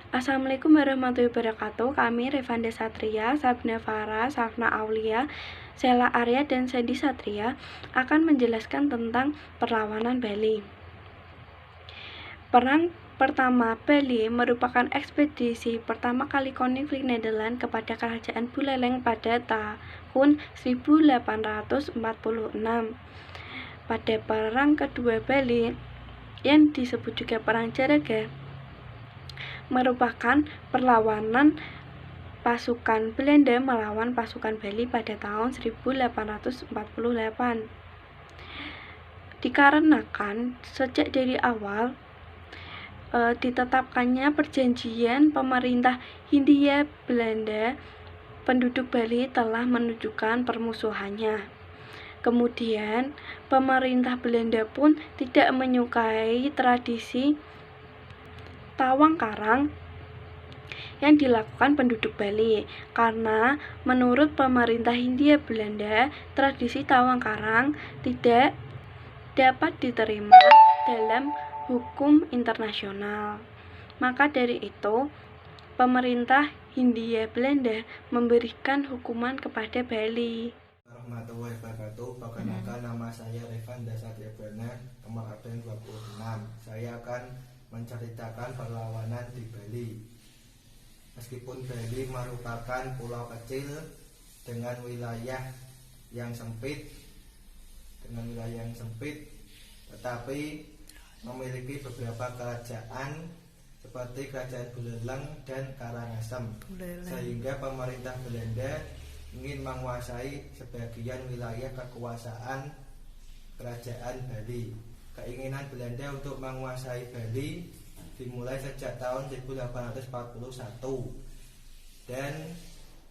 Assalamualaikum warahmatullahi wabarakatuh. Kami Revanda Satria, Sabna Farah, Safna Aulia, Sela Arya, dan Sandy Satria akan menjelaskan tentang perlawanan Bali. Perang pertama Bali merupakan ekspedisi pertama kali konflik Nederland kepada Kerajaan Buleleng pada tahun 1846. Pada perang kedua Bali, yang disebut juga Perang Jaraga, merupakan perlawanan pasukan Belanda melawan pasukan Bali pada tahun 1848. Dikarenakan sejak dari awal ditetapkannya perjanjian pemerintah Hindia Belanda, penduduk Bali telah menunjukkan permusuhannya. Kemudian pemerintah Belanda pun tidak menyukai tradisi tawang karang yang dilakukan penduduk Bali, karena menurut pemerintah Hindia Belanda, tradisi tawang karang tidak dapat diterima dalam hukum internasional. Maka dari itu, pemerintah Hindia Belanda memberikan hukuman kepada Bali. Warahmatullahi wabarakatuh. Perkenalkan, nama saya Revanda Satria nomor absen 26. Saya akan menceritakan perlawanan di Bali. Meskipun Bali merupakan pulau kecil dengan wilayah yang sempit, tetapi memiliki beberapa kerajaan seperti Kerajaan Buleleng dan Karangasem, sehingga pemerintah Belanda ingin menguasai sebagian wilayah kekuasaan Kerajaan Bali. Keinginan Belanda untuk menguasai Bali dimulai sejak tahun 1841, dan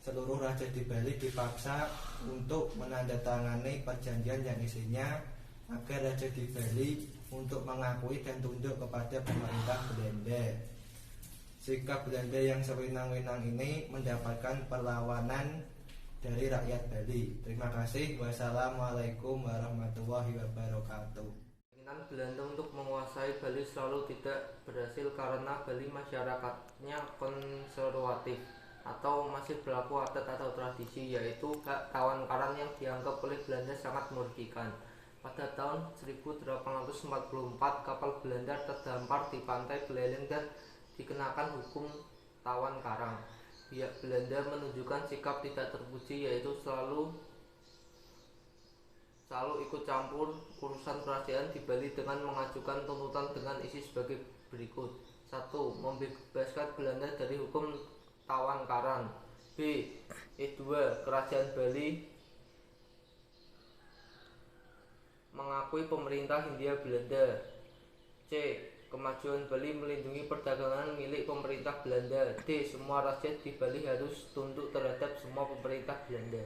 seluruh raja di Bali dipaksa untuk menandatangani perjanjian yang isinya agar raja di Bali untuk mengakui dan tunduk kepada pemerintah Belanda. Sikap Belanda yang sewenang-wenang ini mendapatkan perlawanan dari rakyat Bali. Terima kasih. Wassalamualaikum warahmatullahi wabarakatuh. Keinginan Belanda untuk menguasai Bali selalu tidak berhasil karena Bali masyarakatnya konservatif atau masih berlaku adat atau tradisi, yaitu hak tawang karang yang dianggap oleh Belanda sangat merugikan. Pada tahun 1844, kapal Belanda terdampar di pantai Buleleng dan dikenakan hukum tawan karang. Pihak Belanda menunjukkan sikap tidak terpuji, yaitu selalu ikut campur urusan kerajaan di Bali dengan mengajukan tuntutan dengan isi sebagai berikut. 1. Membebaskan Belanda dari hukum tawan karang. B. 2. Kerajaan Bali mengakui pemerintah Hindia Belanda. C. Kemajuan Bali melindungi perdagangan milik pemerintah Belanda. D. Semua rakyat di Bali harus tunduk terhadap semua pemerintah Belanda.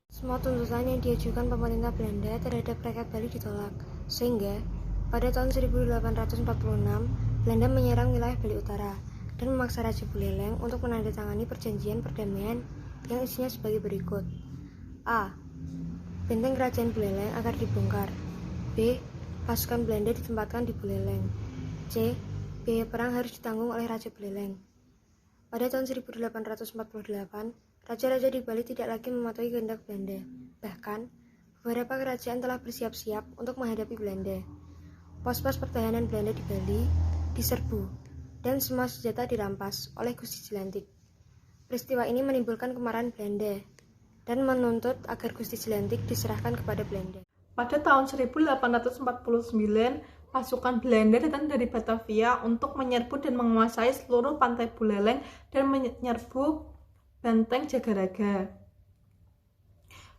Semua tuntutan yang diajukan pemerintah Belanda terhadap rakyat Bali ditolak, sehingga pada tahun 1846 Belanda menyerang wilayah Bali Utara dan memaksa Raja Buleleng untuk menandatangani perjanjian perdamaian yang isinya sebagai berikut. A. Benteng Kerajaan Buleleng agar dibongkar. B. Pasukan Belanda ditempatkan di Buleleng. C. Biaya perang harus ditanggung oleh Raja Buleleng. Pada tahun 1848, raja-raja di Bali tidak lagi mematuhi kehendak Belanda. Bahkan, beberapa kerajaan telah bersiap-siap untuk menghadapi Belanda. Pos-pos pertahanan Belanda di Bali diserbu, dan semua senjata dirampas oleh Gusti Jelantik. Peristiwa ini menimbulkan kemarahan Belanda dan menuntut agar Gusti Jelantik diserahkan kepada Belanda. Pada tahun 1849, pasukan Belanda datang dari Batavia untuk menyerbu dan menguasai seluruh pantai Buleleng dan menyerbu Benteng Jagaraga.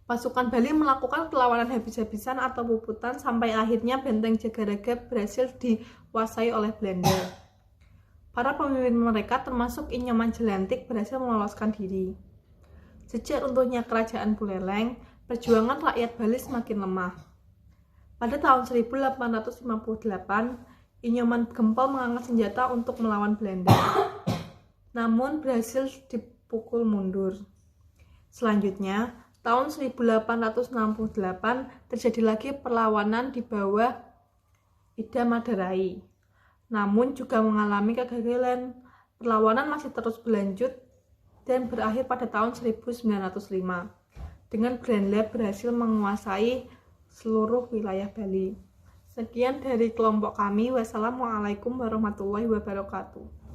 Pasukan Bali melakukan perlawanan habis-habisan atau puputan sampai akhirnya Benteng Jagaraga berhasil dikuasai oleh Belanda. Para pemimpin mereka termasuk Inyoman Jelantik berhasil meloloskan diri. Sejak runtuhnya Kerajaan Buleleng, perjuangan rakyat Bali semakin lemah. Pada tahun 1858, Inyoman Gempol mengangkat senjata untuk melawan Belanda, namun berhasil dipukul mundur. Selanjutnya, tahun 1868 terjadi lagi perlawanan di bawah Ida Madarai, namun juga mengalami kegagalan Perlawanan masih terus berlanjut dan berakhir pada tahun 1905 dengan Belanda berhasil menguasai seluruh wilayah Bali. Sekian dari kelompok kami. Wassalamualaikum warahmatullahi wabarakatuh.